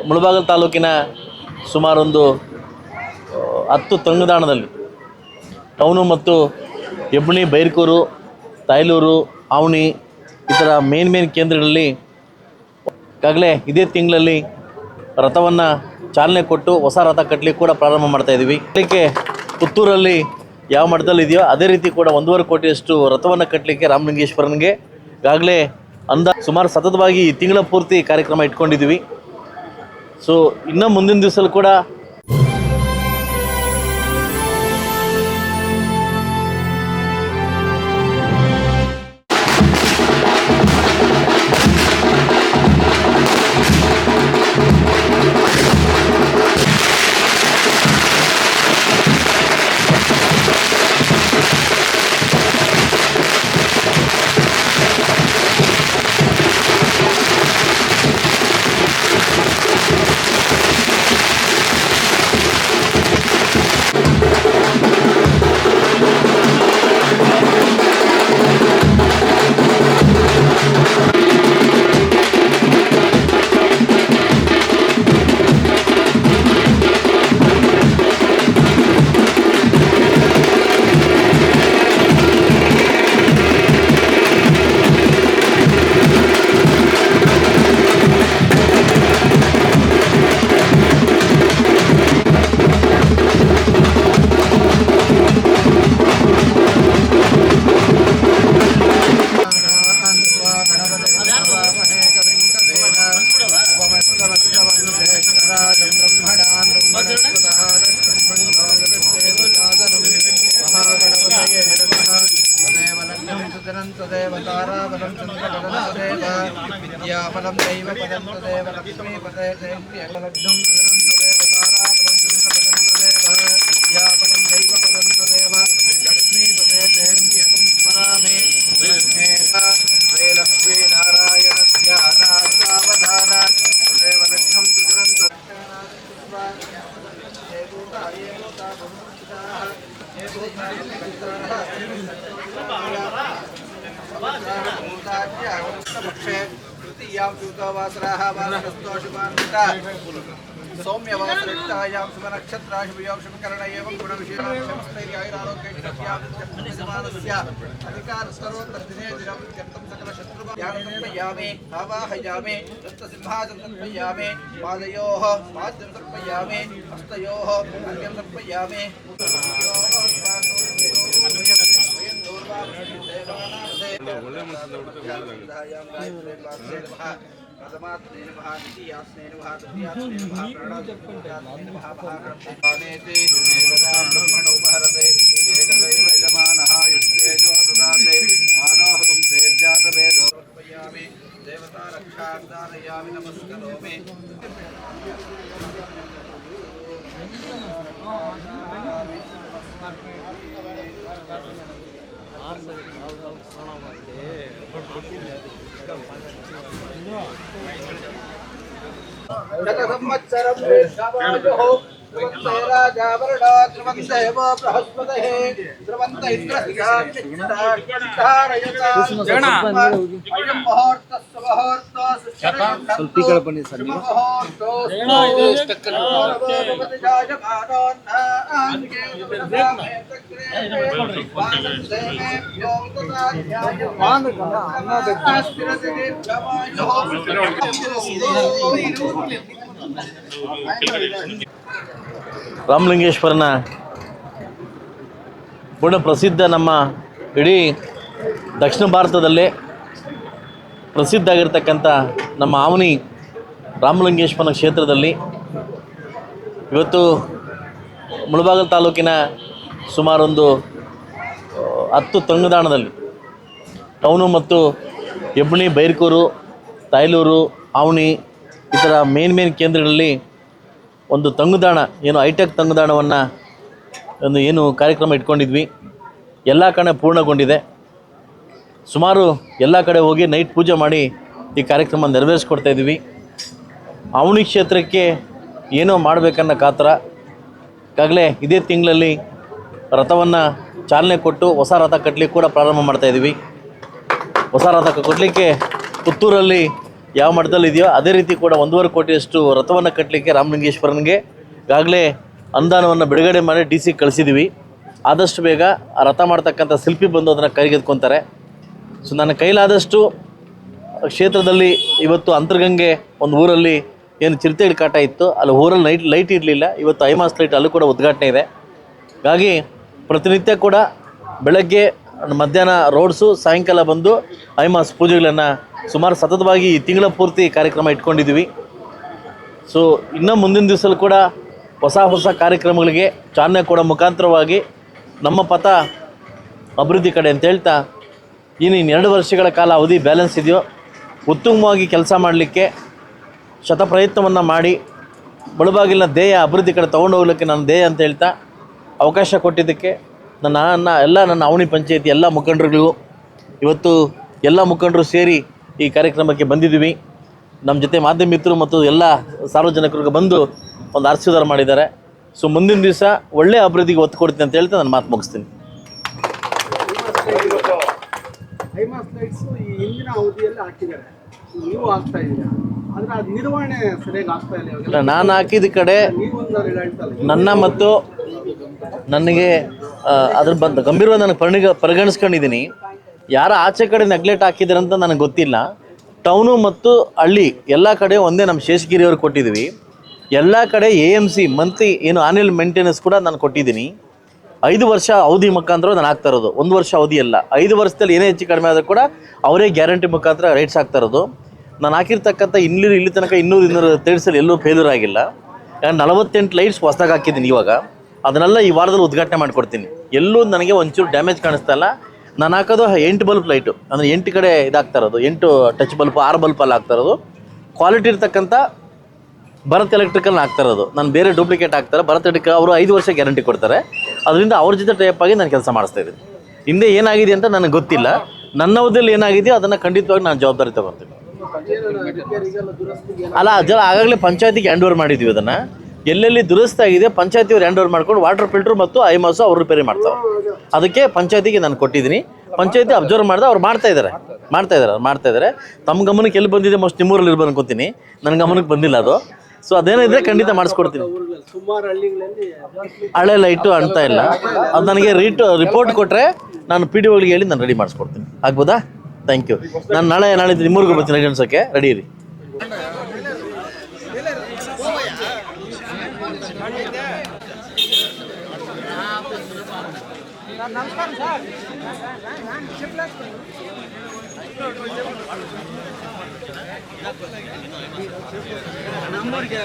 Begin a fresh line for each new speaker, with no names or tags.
ಮುಳಬಾಗಿಲು ತಾಲೂಕಿನ ಸುಮಾರೊಂದು 10 ತಂಗುದಾಣದಲ್ಲಿ ಟೌನು ಮತ್ತು ಹೆಬ್ಣಿ, ಬೈರ್ಕೂರು, ತಾಯ್ಲೂರು, ಆವಣಿ ಈ ಥರ ಮೇನ್ ಕೇಂದ್ರಗಳಲ್ಲಿ ಈಗಾಗಲೇ ಇದೇ ತಿಂಗಳಲ್ಲಿ ರಥವನ್ನು ಚಾಲನೆ ಕೊಟ್ಟು ಹೊಸ ರಥ ಕಟ್ಟಲಿಕ್ಕೆ ಕೂಡ ಪ್ರಾರಂಭ ಮಾಡ್ತಾಯಿದ್ದೀವಿ. ಅದಕ್ಕೆ ಪುತ್ತೂರಲ್ಲಿ ಯಾವ ಮಟ್ಟದಲ್ಲಿ ಇದೆಯೋ ಅದೇ ರೀತಿ ಕೂಡ 1.5 ಕೋಟಿಯಷ್ಟು ರಥವನ್ನು ಕಟ್ಟಲಿಕ್ಕೆ ರಾಮಲಿಂಗೇಶ್ವರನಿಗೆ ಈಗಾಗಲೇ ಸುಮಾರು ಸತತವಾಗಿ ಈ ತಿಂಗಳ ಪೂರ್ತಿ ಕಾರ್ಯಕ್ರಮ ಇಟ್ಕೊಂಡಿದ್ದೀವಿ. ಸೊ ಇನ್ನು ಮುಂದಿನ ದಿವಸದಲ್ಲಿ ಕೂಡ
विद्याफलं दैव पदं तदेव लक्ष्मीपते लग्नं तदेव ताराफलं चन्द्रपदं तदेव विद्याफलं दैव पदं तदेव लक्ष्मीपते तेऽन्यकं स्मरामि हे लक्ष्मी नारायणस्य अनासावधान तदेव लग्नं तुजरं सौम्यवासरिष्टायां शुभनक्षत्राशुभयों शुभकर्ण एवं गुणविशेषमस्तैर्यायुरारोग्यैश्वर्याभिवृद्धिसमानस्य अधिकारस्तरोत्तरदिने दिनं त्यक्तं सकलशत्रुभयामि आवाहयामि दत्तसिंहासनर्पयामि पादयोः पाद्यं सर्पयामि हस्तयोः अर्घ्यं सर्पयामि प्रथमात्मे नमः द्वितीयास्मे नमः तृतीयास्मे नमः प्रणवस्मे नमः महागणपतिनेते देवतां ब्रह्मणोपहरते एकदैव यजमानः युष्तेजो ददाते मानोहकं तेज्जातवेदो समर्पयामि देवता रक्षां दारयामि नमस्करोमि शतसंवत्सरं वैष्णवायोः ध्रुवन्ते राजावरणा ध्रुवन्ते वो बृहस्पतिः ध्रुवन्त इन्द्रस्याक्षिधारयता अयं मुहूर्तः सुमुहूर्तः
ರಾಮಲಿಂಗೇಶ್ವರನ ಪೂರ್ಣ ಪ್ರಸಿದ್ಧ ನಮ್ಮ ಇಡೀ ದಕ್ಷಿಣ ಭಾರತದಲ್ಲೇ ಪ್ರಸಿದ್ಧ ಆಗಿರ್ತಕ್ಕಂಥ ನಮ್ಮ ಆವನಿ ರಾಮಲಿಂಗೇಶ್ವರನ ಕ್ಷೇತ್ರದಲ್ಲಿ ಇವತ್ತು ಮುಳಬಾಗಿಲು ತಾಲೂಕಿನ ಸುಮಾರೊಂದು 10 ತಂಗುದಾಣದಲ್ಲಿ ಟೌನು ಮತ್ತು ಹೆಬ್ಣಿ, ಬೈರ್ಕೂರು, ತಾಯ್ಲೂರು, ಆವಣಿ ಈ ಥರ ಮೇನ್ ಕೇಂದ್ರಗಳಲ್ಲಿ ಒಂದು ತಂಗುದಾಣ ಏನು ಹೈಟೆಕ್ ತಂಗುದಾಣವನ್ನು ಏನು ಕಾರ್ಯಕ್ರಮ ಇಟ್ಕೊಂಡಿದ್ವಿ. ಎಲ್ಲ ಕಡೆ ಪೂರ್ಣಗೊಂಡಿದೆ. ಸುಮಾರು ಎಲ್ಲ ಕಡೆ ಹೋಗಿ ನೈಟ್ ಪೂಜೆ ಮಾಡಿ ಈ ಕಾರ್ಯಕ್ರಮ ನೆರವೇರಿಸ್ಕೊಡ್ತಾಯಿದ್ವಿ. ಆವಣಿ ಕ್ಷೇತ್ರಕ್ಕೆ ಏನೋ ಮಾಡಬೇಕನ್ನೋ ಕಾತರ ಈಗಾಗಲೇ ಇದೇ ತಿಂಗಳಲ್ಲಿ ರಥವನ್ನು ಚಾಲನೆ ಕೊಟ್ಟು ಹೊಸ ರಥ ಕಟ್ಟಲಿಕ್ಕೆ ಕೂಡ ಪ್ರಾರಂಭ ಮಾಡ್ತಾಯಿದ್ವಿ. ಹೊಸ ರಥ ಕೊಡಲಿಕ್ಕೆ ಪುತ್ತೂರಲ್ಲಿ ಯಾವ ಮಟ್ಟದಲ್ಲಿ ಇದೆಯೋ ಅದೇ ರೀತಿ ಕೂಡ 1.5 ಕೋಟಿಯಷ್ಟು ರಥವನ್ನು ಕಟ್ಟಲಿಕ್ಕೆ ರಾಮಲಿಂಗೇಶ್ವರನಿಗೆ ಈಗಾಗಲೇ ಅನುದಾನವನ್ನು ಬಿಡುಗಡೆ ಮಾಡಿ DC ಕಳಿಸಿದ್ದೀವಿ. ಆದಷ್ಟು ಬೇಗ ಆ ರಥ ಮಾಡ್ತಕ್ಕಂಥ ಶಿಲ್ಪಿ ಬಂದು ಅದನ್ನು ಕೈಗೆತ್ಕೊತಾರೆ. ಸೊ ನನ್ನ ಕೈಲಾದಷ್ಟು ಕ್ಷೇತ್ರದಲ್ಲಿ ಇವತ್ತು ಅಂತರ್ಗಂಗೆ ಒಂದು ಊರಲ್ಲಿ ಏನು ಚಿರತೆ ಕಾಟ ಇತ್ತು, ಅಲ್ಲಿ ಊರಲ್ಲಿ ಲೈಟ್ ಇರಲಿಲ್ಲ. ಇವತ್ತು ಐಮಾಸ್ ಲೈಟ್ ಅಲ್ಲೂ ಕೂಡ ಉದ್ಘಾಟನೆ ಇದೆ. ಹಾಗಾಗಿ ಪ್ರತಿನಿತ್ಯ ಕೂಡ ಬೆಳಗ್ಗೆ ಮಧ್ಯಾಹ್ನ ರೋಡ್ಸು, ಸಾಯಂಕಾಲ ಬಂದು ಐಮಾಸ್ ಪೂಜೆಗಳನ್ನು ಸುಮಾರು ಸತತವಾಗಿ ಈ ತಿಂಗಳ ಪೂರ್ತಿ ಕಾರ್ಯಕ್ರಮ ಇಟ್ಕೊಂಡಿದ್ದೀವಿ. ಸೊ ಇನ್ನು ಮುಂದಿನ ದಿವಸಲ್ಲೂ ಕೂಡ ಹೊಸ ಕಾರ್ಯಕ್ರಮಗಳಿಗೆ ಚಾಲನೆ ಕೊಡೋ ಮುಖಾಂತರವಾಗಿ ನಮ್ಮ ಪಥ ಅಭಿವೃದ್ಧಿ ಕಡೆ ಅಂತ ಹೇಳ್ತಾ ಇನ್ನು 2 ವರ್ಷಗಳ ಕಾಲ ಅವಧಿ ಬ್ಯಾಲೆನ್ಸ್ ಇದೆಯೋ ಉತ್ತಮವಾಗಿ ಕೆಲಸ ಮಾಡಲಿಕ್ಕೆ ಶತಪ್ರಯತ್ನವನ್ನು ಮಾಡಿ ಮುಳಬಾಗಿಲಿನ ಧ್ಯೇಯ ಅಭಿವೃದ್ಧಿ ಕಡೆ ತೊಗೊಂಡು ಹೋಗ್ಲಿಕ್ಕೆ ನನ್ನ ಧ್ಯೇಯ ಅಂತ ಹೇಳ್ತಾ ಅವಕಾಶ ಕೊಟ್ಟಿದ್ದಕ್ಕೆ ನನ್ನ ಅವನಿ ಪಂಚಾಯತಿ ಎಲ್ಲ ಮುಖಂಡರುಗಳಿಗೂ ಇವತ್ತು ಎಲ್ಲ ಮುಖಂಡರು ಸೇರಿ ಈ ಕಾರ್ಯಕ್ರಮಕ್ಕೆ ಬಂದಿದ್ದೀವಿ. ನಮ್ಮ ಜೊತೆ ಮಾಧ್ಯಮ ಮಿತ್ರರು ಮತ್ತು ಎಲ್ಲ ಸಾರ್ವಜನಿಕರಿಗೆ ಬಂದು ಒಂದು ಆಶೀರ್ವಾದ ಮಾಡಿದ್ದಾರೆ. ಸೊ ಮುಂದಿನ ದಿವಸ ಒಳ್ಳೆಯ ಅಭಿವೃದ್ಧಿಗೆ ಒತ್ತು ಕೊಡ್ತೀನಿ ಅಂತ ಹೇಳ್ತಾ ನಾನು ಮಾತು ಮುಗಿಸ್ತೀನಿ.
ಐಮಾಸ್ ಲೈಟ್ಸ್ ಈ ಹಿಂದಿನ ಅವಧಿಯಲ್ಲಿ ಹಾಕಿದ್ದಾರೆ, ನೀವು ಹಾಕ್ತಾ ಇದ್ದೀರಾ, ಆದರೆ ಅದು ನಿರ್ವಹಣೆ ಸರಿಯಾಗಿ ಆಗ್ತಾ ಇಲ್ಲ.
ನಾನು ಹಾಕಿದ ಕಡೆ ನನ್ನ ಮತ್ತು ನನಗೆ ಅದ್ರ ಗಂಭೀರವಾಗಿ ನನಗೆ ಪರಿಗಣಿಸ್ಕೊಂಡಿದ್ದೀನಿ. ಯಾರ ಆಚೆ ಕಡೆ ನೆಗ್ಲೆಕ್ಟ್ ಹಾಕಿದ್ದಾರೆ ಅಂತ ನನಗೆ ಗೊತ್ತಿಲ್ಲ. ಟೌನು ಮತ್ತು ಹಳ್ಳಿ ಎಲ್ಲ ಕಡೆ ಒಂದೇ ನಮ್ಮ ಶೇಷಗಿರಿಯವ್ರು ಕೊಟ್ಟಿದ್ದೀವಿ. ಎಲ್ಲ ಕಡೆ AMC ಮಂತ್ಲಿ ಏನು ಆನ್ಯಲ್ ಮೇಂಟೆನೆನ್ಸ್ ಕೂಡ ನಾನು ಕೊಟ್ಟಿದ್ದೀನಿ. 5 ವರ್ಷ ಅವಧಿ ಮುಖಾಂತರ ನಾನು ಹಾಕ್ತಾ ಇರೋದು, 1 ವರ್ಷ ಅವಧಿ ಅಲ್ಲ. 5 ವರ್ಷದಲ್ಲಿ ಏನೇ ಹೆಚ್ಚು ಕಡಿಮೆ ಆದರೂ ಕೂಡ ಅವರೇ ಗ್ಯಾರಂಟಿ ಮುಖಾಂತರ ರೈಟ್ಸ್ ಹಾಕ್ತಾ ಇರೋದು. ನಾನು ಹಾಕಿರ್ತಕ್ಕಂಥ ಇಲ್ಲಿ ತನಕ 200 ತೇಡ್ಸಲ್ಲಿ ಎಲ್ಲೂ ಫೇಲ್ಯೂರ್ ಆಗಿಲ್ಲ. 48 ಲೈಟ್ಸ್ ಹೊಸದಾಗಿ ಹಾಕಿದ್ದೀನಿ ಇವಾಗ. ಅದನ್ನೆಲ್ಲ ಈ ವಾರದಲ್ಲಿ ಉದ್ಘಾಟನೆ ಮಾಡಿಕೊಡ್ತೀನಿ. ಎಲ್ಲೂ ನನಗೆ ಒಂಚೂರು ಡ್ಯಾಮೇಜ್ ಕಾಣಿಸ್ತಾ ಇಲ್ಲ. ನಾನು ಹಾಕೋದು 8 ಬಲ್ಬ್ ಲೈಟು, ಅಂದರೆ 8 ಕಡೆ ಇದಾಗ್ತಾ ಇರೋದು, 8 ಟಚ್ ಬಲ್ಬ್ 6 ಬಲ್ಬಲ್ಲಿ ಆಗ್ತಾ ಇರೋದು. ಕ್ವಾಲಿಟಿ ಇರ್ತಕ್ಕಂಥ ಭರತ್ ಎಲೆಕ್ಟ್ರಿಕಲ್ನ ಆಗ್ತಾ ಇರೋದು. ನಾನು ಬೇರೆ ಡೂಪ್ಲಿಕೇಟ್ ಹಾಕ್ತಾರೆ. ಭರತ್ ಎಲೆಕ್ಟ್ರಿಕಲ್ ಅವರು 5 ವರ್ಷ ಗ್ಯಾರಂಟಿ ಕೊಡ್ತಾರೆ. ಅದರಿಂದ ಅವ್ರ ಜೊತೆ ಟೈಪ್ ಆಗಿ ನಾನು ಕೆಲಸ ಮಾಡಿಸ್ತಾ ಇದ್ದೀನಿ. ಹಿಂದೆ ಏನಾಗಿದೆ ಅಂತ ನನಗೆ ಗೊತ್ತಿಲ್ಲ. ನನ್ನ ಅವಧಿಯಲ್ಲಿ ಏನಾಗಿದೆಯೋ ಅದನ್ನು ಖಂಡಿತವಾಗಿ ನಾನು ಜವಾಬ್ದಾರಿ ತಗೊತೀನಿ. ಅಲ್ಲ, ಅದೆಲ್ಲ ಆಗಾಗಲೇ ಪಂಚಾಯತಿಗೆ ಹ್ಯಾಂಡ್ ಓವರ್ ಮಾಡಿದ್ವಿ. ಅದನ್ನು ಎಲ್ಲೆಲ್ಲಿ ದುರಸ್ತಿ ಆಗಿದೆ ಪಂಚಾಯತಿಯವ್ರು ಹ್ಯಾಂಡ್ ಓವರ್ ಮಾಡ್ಕೊಂಡು ವಾಟರ್ ಫಿಲ್ಟ್ರು ಮತ್ತು ಐಮಾಸು ಅವ್ರು ರಿಪೇರಿ ಮಾಡ್ತಾರೆ. ಅದಕ್ಕೆ ಪಂಚಾಯತಿಗೆ ನಾನು ಕೊಟ್ಟಿದ್ದೀನಿ. ಪಂಚಾಯತಿ ಅಬ್ಸರ್ವ್ ಮಾಡಿದೆ, ಅವ್ರು ಮಾಡ್ತಾ ಇದ್ದಾರೆ. ತಮ್ಮ ಗಮನಕ್ಕೆ ಎಲ್ಲಿ ಬಂದಿದೆ ಮೋಸ್ಟ್ ನಿಮ್ಮೂರಲ್ಲಿ ಇರ್ಬೋದು ಅನ್ಕೊತೀನಿ. ನನ್ನ ಗಮನಕ್ಕೆ ಬಂದಿಲ್ಲ ಅದು. ಸೊ ಅದೇನಿದ್ರೆ ಖಂಡಿತ ಮಾಡಿಸ್ಕೊಡ್ತೀನಿ. ಹಳೆ ಲೈಟು ಅಂತ ಇಲ್ಲ, ಅದು ನನಗೆ ರಿಪೋರ್ಟ್ ಕೊಟ್ಟರೆ ನಾನು PDOಗಳಿಗೆ ಹೇಳಿ ನಾನು ರೆಡಿ ಮಾಡಿಸ್ಕೊಡ್ತೀನಿ. ಆಗ್ಬೋದಾ? Thank you. ನಾನು ನಾಳೆ ನಿಮ್ಮೂರಿಗೂ ಬರ್ತೀನಿ ಅನ್ಸೋಕ್ಕೆ. ರೆಡಿ ಇರಿ.
ನಮ್ಮೂರಿಗೆ